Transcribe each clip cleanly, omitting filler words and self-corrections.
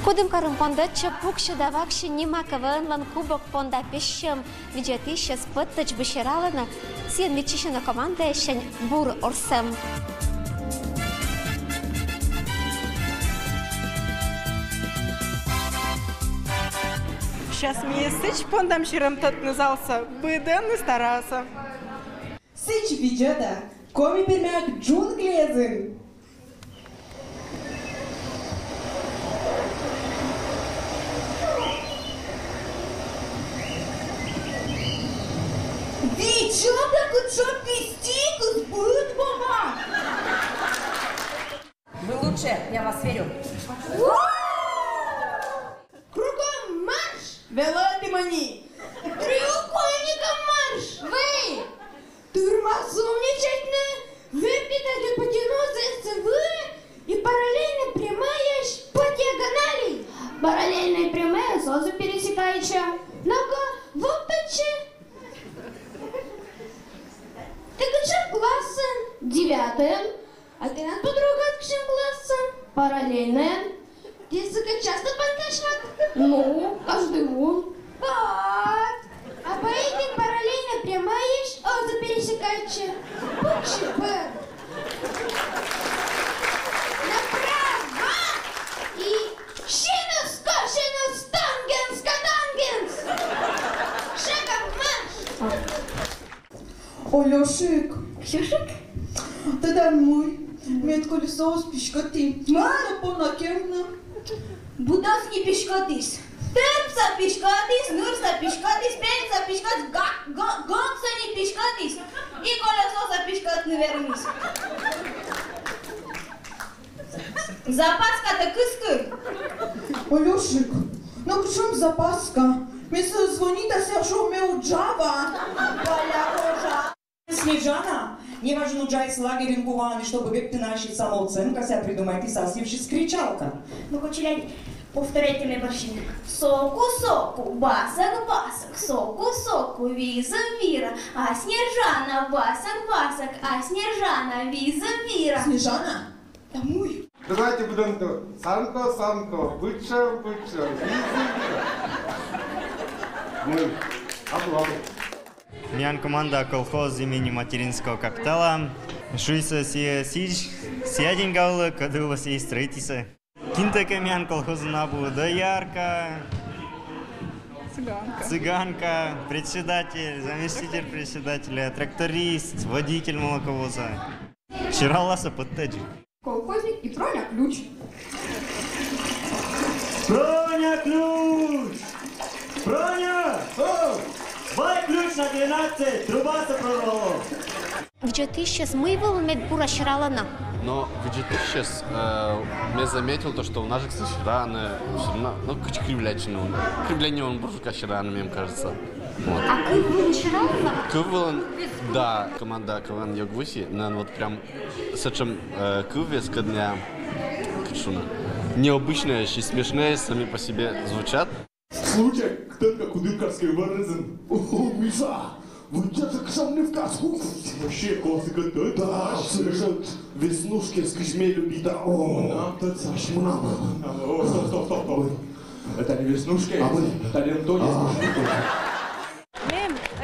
Кудым карым понда чапукшы давакшы нима каванлан кубок понда пешшем виджетище спыттыч бешералана сен вичишина команда ещен бур орсем. Сейчас мне сыч пондам щиром тот назался, быдан и старался. Сыч виджета, коми пермяк джунглезин. Виджета, кучо пистикус, будет бога. Вы лучше, я вас верю. Кругом марш! Велоти мани! Треугольником марш! Вы! Турмозумничать выпитали потянуться вы и параллельно прямая по диагонали. Параллельная прямая сразу пересекающая. Нога вот точи. Ты качем класса? 9. А ты над подруга от качем класса? Параллельная. Ты часто подкачиваешь? Ну, каждый год. Вот. А по этим параллельно прямая за пересекающая. ПЧП. Направо. И шинус, кошинус, тангенс, катангенс. Шагом марш. О, Лешик. Ксюшек? Ты домой. Мед колесо спишкати. Мана понакерна. Будас и пешкатис. Терпса пешкатис, нурса пешкатис, пенса пешкатис, гонса не пешкатис. И колесо за пешкат не вернись. Запаска-то кыскы. О, Лешик, ну к чему запаска? Мне звонит, а сяшу меу джава. Снежана, не важно джайс лагерем куваны, чтобы век наши самооценка себя придумать и сосившись кричалка. Ну, кучерять, повторяйте мне борщин. Соку-соку, басок-басок, соку-соку, виза-вира, а Снежана, басок-басок, а Снежана, виза-вира. Снежана, домой. Давайте будем то. Санко, быча, мы облавы. Мян команда колхоз имени материнского капитала. Шуйса сич, сядень гавла, кадыла сей строитиса. Кинтака мян колхоза набу доярка. Цыганка, председатель, заместитель председателя, тракторист, водитель молоковоза. Чираласа подтаджи. Колхозник и Проня ключ. Проня ключ! Проня! Дай ключ на 12, труба се прорвало. Виджетище смывал мед бура ширалана. Но виджетище мне заметил то, что у наших сочераны все равно, ну, кривлячину. Кривление он буржука ширана, мне кажется. Вот. А кывыл ширалана? Кывыл, да, команда КВН Йогвуси, но вот прям с этим кывес, когда необычные и смешные сами по себе звучат. Случай, кто-то кудырковский вырезан. О, Миша, вы где-то к сам не в каску. Вообще, классика, да, слышат, веснушки с кишмелью бита. О, нам-то сашмана. Стоп. Это не веснушки, это не Антония.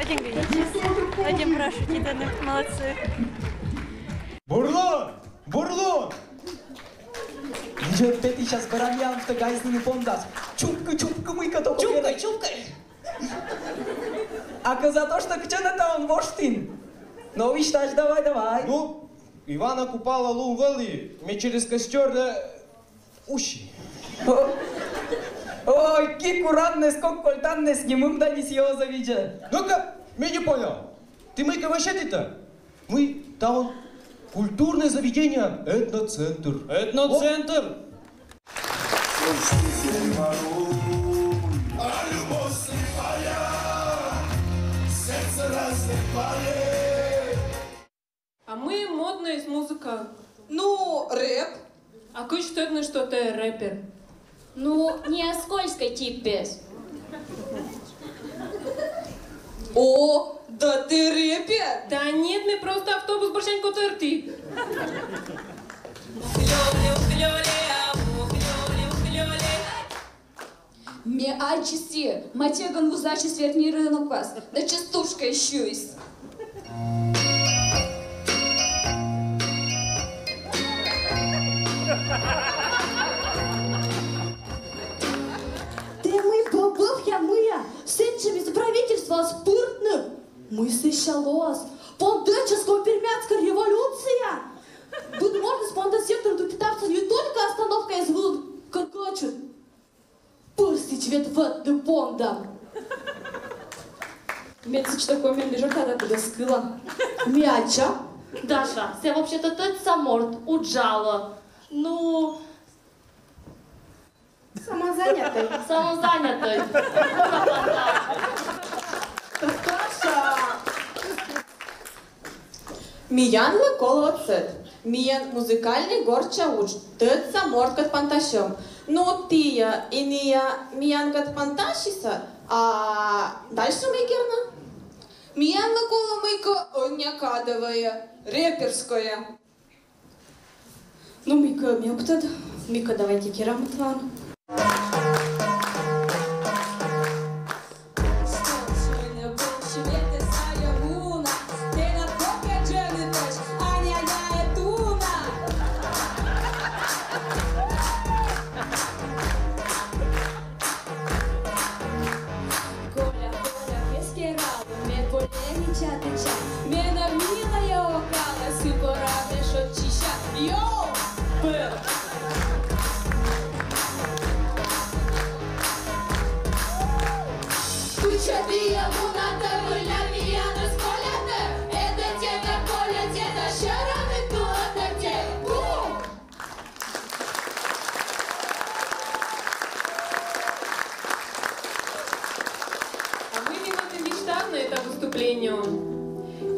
Один говорите, один прошу, титаны, молодцы. Бурлон! Идет ты сейчас бараньям, что гайзный пондас. Чупка, мыка только. Чупкой. А за то, что кто-то он воштин. Ну, вишташ, давай. Ну, Ивана купала лун вели, мне через костер уши. Ой, кикуранне, сколько кольтанне, с ним да не сьёза видя. Ну-ка, я не понял. Ты мы вообще-то? Мы там культурное заведение, этноцентр. Этноцентр? А мы модная из музыка. Ну, рэп. А ты что ты рэпер? Ну, не скользкий тип без. О, да ты рэпер? Да нет, мы просто автобус Борщенко ТРТ. Ме ачиси, матеган вузачи сверхний рынок вас, да частушка еще есть. Ты мы побыл я моя, сенчами за правительство спуртным. Мы сыщалось, полдеческого пермяцкая революция. Тут можно с фондосектором до питаться не только остановка из вылуп, как хочет. Пырсич вет ватным фондом. Месяц такой мен лежит, когда куда скыла. Мяча. Даша, це вообще-то тот саморт, уджала. Ну... Самозанятый. Самозанятый. Даша. Миян Микола Оцет. Миян музыкальный горча уч. Тет саморт кат панташем. Но тия и ния миян кат панташиса, а дальше мейкерна. Миян Микола Мика онякадовая, реперская. Ну, Мика, мёктад. Мика, давайте кераматван.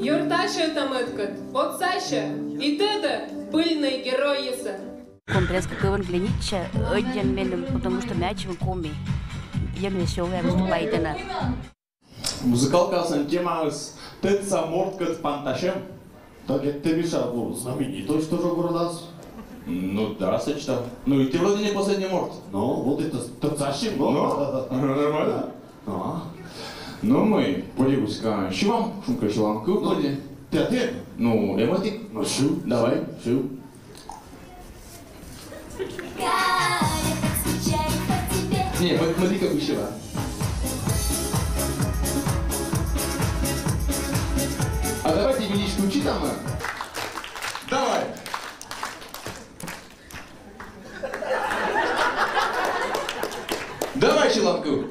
Юрташа там эткат, от Саша, и теда пыльный герой еса. Комплекска кыван глинича, один менем, потому что мяч в коми. Я мне все выступает на. Музыкалка сантемас, тет саморт кат панташем. Так это ты мешал, знаменитость тоже городас. Ну да, сочетал. Ну и ты вроде не последний морт. Ну, вот это тацашим, нормально. Ну мы, полигуска, шивам, шумка шивам, купали. Ты? Ну, эмотик. Ну, шу. Давай, шу. Не, смотри, как вышива. А давайте единичку учи там. Давай. Давай, Челанку.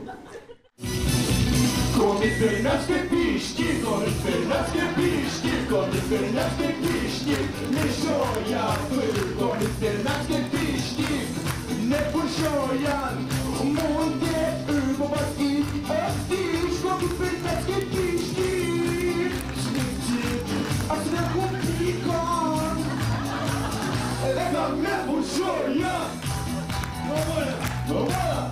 Кондитернацкие пишки, кондитернацкие пишки, не що я пив, кондитернацкие пишки, не пущу я, мунде, убоваски, остиш, кондитернацкие пишки, смітит, а сверху пікон, это не пущу я, нормально.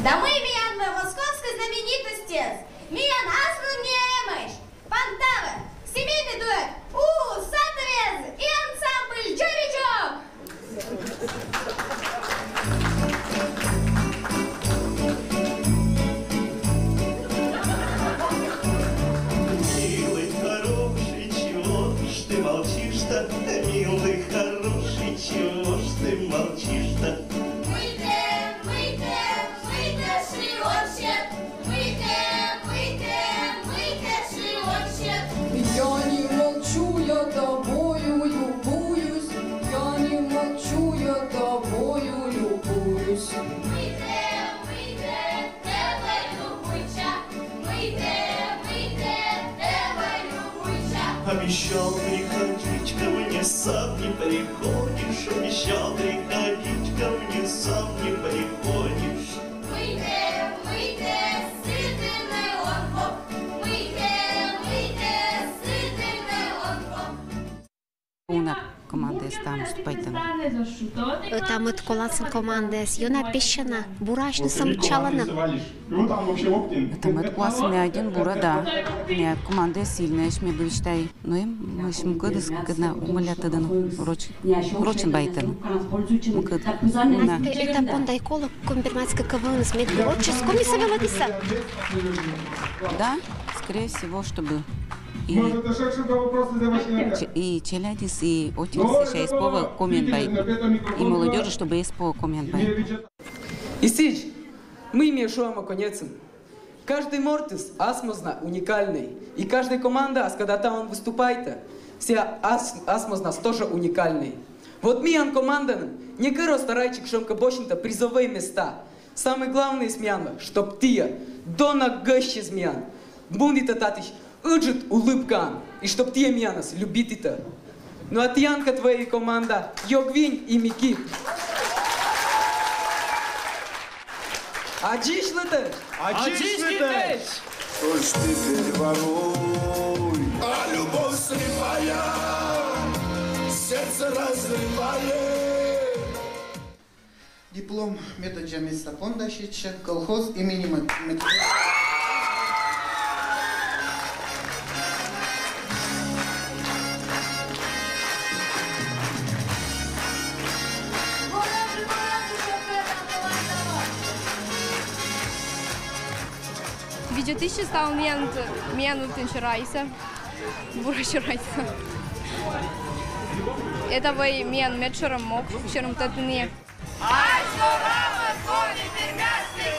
Да мы, Миян, московской знаменитости. Миян, асну немыш. Пантава, семейный дуэт. Сатовец и ансамбль Джоричок. Милый, хороший, чего ж ты молчишь-то? Милый, хороший, чего ж ты молчишь-то? Я не молчу, я тобою любуюсь. Я не молчу, я тобою любуюсь. Обещал приходить ко мне, сам не приходишь. Обещал приходить ко мне, сам не приходишь. Una команда там вступайте. Там от колацин команды с юна пещена, бурашный самчалана. Там от класса ми один бура, да. Ми команда сильная, ми были считай. Но им мы шим годы когда умолят один урочен байтен. Это понда икола комбинатская КВН с медборческом не совелодиса. Да, скорее всего, чтобы и челядис, и отец еще испова комен байт. И молодежи, чтобы испова комен байт. Исич, мы имеем шоама конецем. Каждый мортис асмозна уникальный. И каждая команда, когда там он выступает, все асмозна тоже уникальный. Вот миян командан, не кыро старайчик шомка бощин-то призовые места. Самое главное из мьянва, чтоб ты дона гыщи змян. Бундита татыч, ыджит улыбкан. И чтоб ты мьянас любит это. Ну а тьянка твоей команда, Йогвинь и Мики. Аджишлыты! Аджишлыты! Уж теперь воруй, а любовь слепая, сердце разрывает. Диплом медоджамиста Пондашича, колхоз имени Медведева. Видео тысячи стал миан утенчерайся, бурачерайся. Это вы миан медшером мог, вчером татуне. Ай, что рама, кони, пермяшки,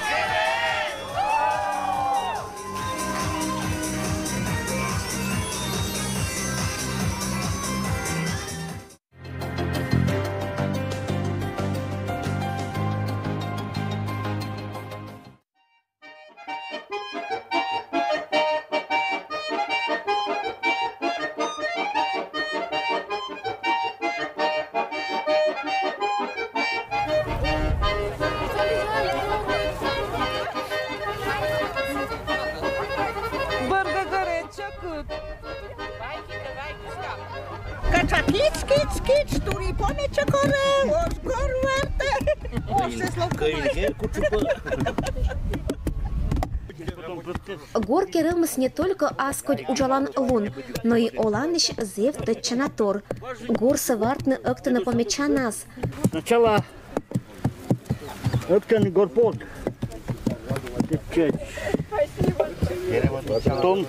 Гор керылмыс не только аскодь уджалан лун, но и оланыш зев тычанатор. Гор сывартны ыктыны помеча нас. Сначала ыктыны горпод. Потом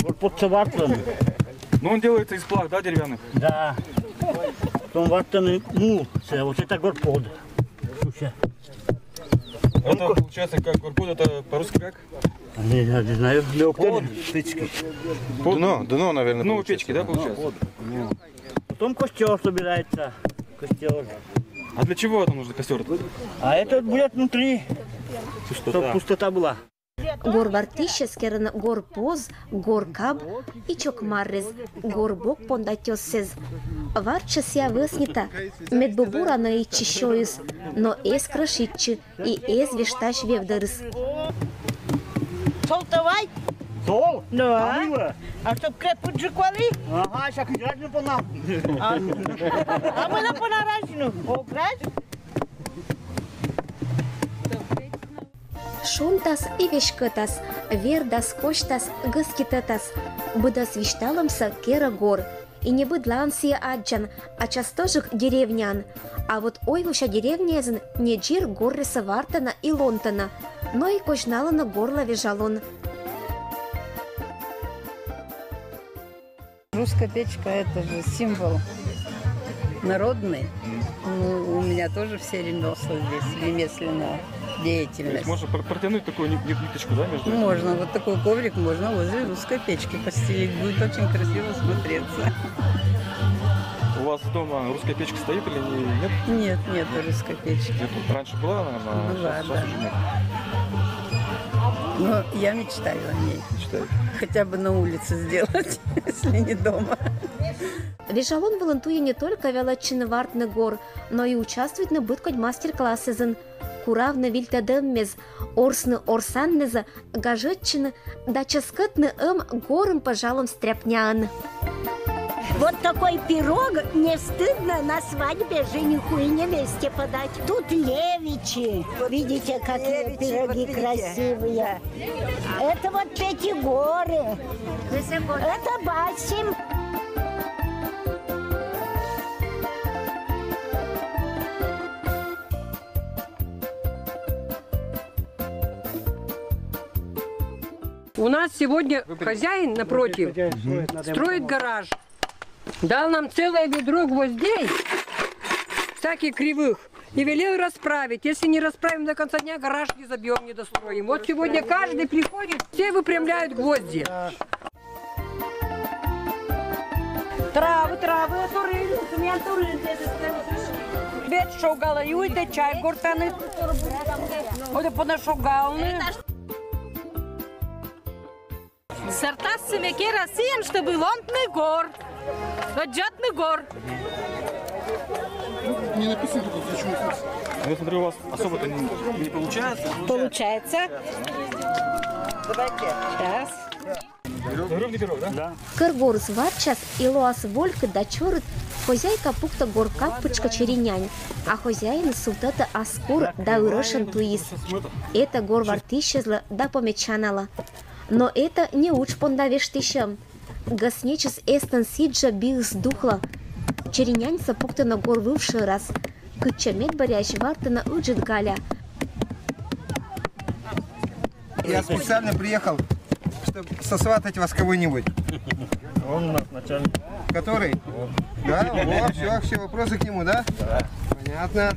горпод сывартлын. Ну он делается из плах, да, деревянных? Да. Потом вартаны мул, вот это горпод. Это получается как горпод, это по-русски как? Не знаю. Под печки. Дно, наверное. Ну, печки, да, получается? Потом костер собирается. Костер. А для чего это нужно костер? А это будет внутри, чтобы пустота была. Гор вартище скерен гор поз, гор каб и чокмаррез, гор бок пондатёссез. Варча ся выснита, медбубура на ичищоюс, но эс крашитчи и эс вешташ вевдерыс. Сол давай? Сол? Да. А чтоб крепко джеквали? Ага, сейчас играть не понам. А мы на понаражну. Ограть? Шунтас и вешкытас, вердас коштас гаскитетас. Быдас вишталымса кера гор. И не быдлан сия аджан, а частожих деревнян. А вот ойвуша деревнязен не джир горреса вартана и лонтана, но и кожнала на горло вежалон. Русская печка – это же символ народный. Ну, у меня тоже все ремесла здесь, ремесленная деятельность. Можно протянуть такую ниточку, да, между? Можно. Вот такой коврик можно возле русской печки постелить. Будет очень красиво смотреться. У вас дома русская печка стоит или нет? Нет русской печки. Нет, раньше была, наверное, была, сейчас да. уже нет. Но я мечтаю о ней. Хотя бы на улице сделать, если не дома. Вежалон волонтует не только величины вартны гор, но и участвует на быткоть мастер-классезен. Куравны вильтадеммез, орсны орсаннеза, гажетчины, да часкытны горым пожалом стряпнян. Вот такой пирог не стыдно на свадьбе жениху и невесте подать. Тут левичи. Видите, какие пироги красивые. Это вот Пятигоры. Это Басим. У нас сегодня хозяин напротив строит гараж. Дал нам целое ведро гвоздей, всяких кривых, и велел расправить. Если не расправим до конца дня, гараж не забьем, не достроим. Вот сегодня каждый приходит, все выпрямляют гвозди. Травы, туры, мен туры. Бет шогала, юйте чай гуртаны. Оде понашогалны. Сартас семеке Россиям, чтобы лонтный гор. Отжатный гор. Не написано тут, почему курс. Я смотрю, у вас особо-то не получается. Получается. Давайте. Сейчас. Пирог, да? Кыргор зварчас и лоас волька дочерит хозяйка пукта горка пучка черенянь, а хозяин сутата аскур да урошен туис. Это гор вартищезла да помечанала. Но это не уч пондавештищем. Гаснечес эстен сиджа бих сдухла. Черенянь сапукта на гор вывший раз. Кычамет барящ варта на уджит галя. Я специально приехал, чтобы сосватать вас кого-нибудь. Он у нас начальник. Который? Да? О, все, вопросы к нему, да? Да. Понятно.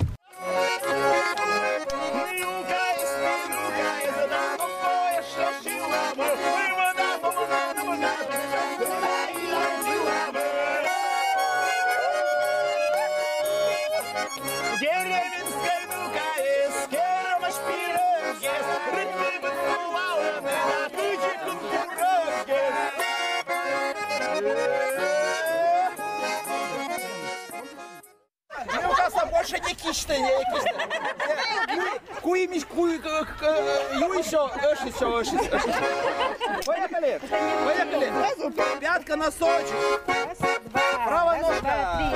Больше не кишты, не кишты. Куимиш, юйшо, öшис. Поехали. Пятка на сточек. Правая ножка.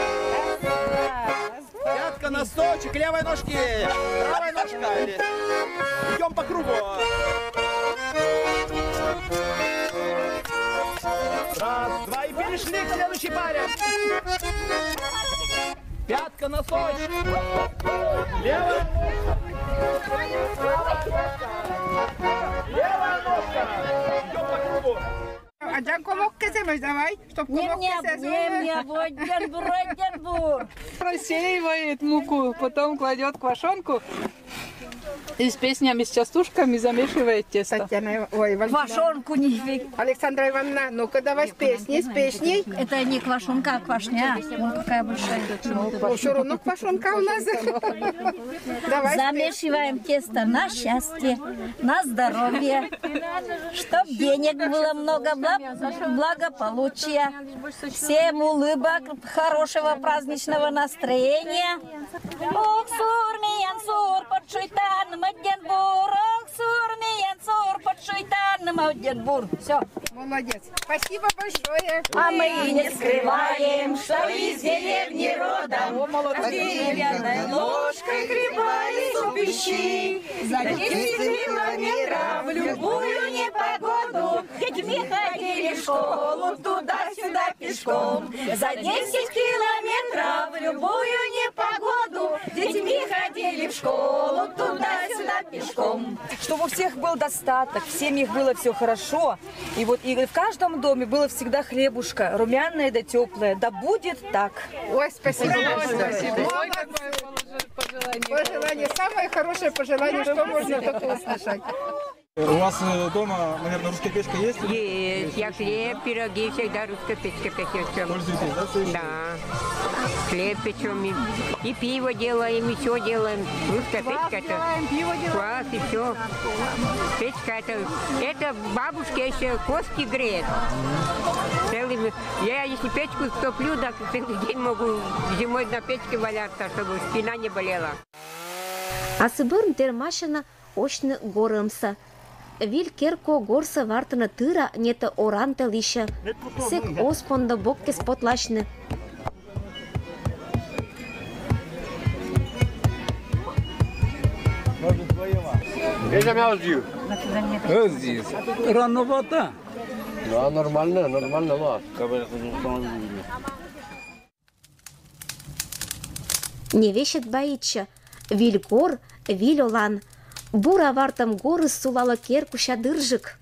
Пятка на сточек, левой ножки. Правая ножка. Идем по кругу. Раз, два и перешли к следующей паре. Пятка на сточек. Левая ножка. Идем по кругу. А Джан комок кесемеш, давай, чтоб комок кесемеш. Просеивает муку, потом кладет квашонку и с песнями, с частушками замешивает тесто. Татьяна, ой, Квашонку не фиг. Александра Ивановна, ну-ка давай с песней. Это не квашонка, а квашня. Вон какая большая. Ну, все равно квашонка у нас. Давай. Замешиваем тесто на счастье, на здоровье, чтоб денег было много, благополучия, всем улыбок, хорошего праздничного настроения. Ох, сур, миян, сур, под шуйтан, мадьянбур, ох, сур, миян, сур, под шуйтан, мадьянбур. Все. Молодец. Спасибо большое. А мы не скрываем, что из деревни родом, деревянной ложкой хлебали супищи. За 10 километров в любую непогоду детьми ходили в школу туда-сюда пешком. За 10 километров в любую непогоду детьми ходили в школу туда-сюда пешком. Чтобы у всех был достаток, в семьях было все хорошо. И вот и в каждом доме было всегда хлебушка, румяное да теплое. Да будет так. Ой, спасибо. Спасибо. Пожелание. Самое хорошее пожелание, что можно такое услышать. У вас дома, наверное, русская печка есть? Есть. Я хлеб, пироги всегда русская печка печем. Да. Хлеб печем и пиво делаем, и все делаем. Русская печка это. Квас и все. Печка это бабушка еще костки греет. Я если печку топлю, так целый день могу зимой на печке валяться, чтобы спина не болела. Асыбырн термашина очны горымса. Виль керко горса вартана тыра нета оранта лища. Сек оспондо бокке спотлашны. Здесь. Рановато. Да, нормально, нормально. Не вещет боится. Виль гор, виль олан. Бура вартам горы сулала керку шадыржик.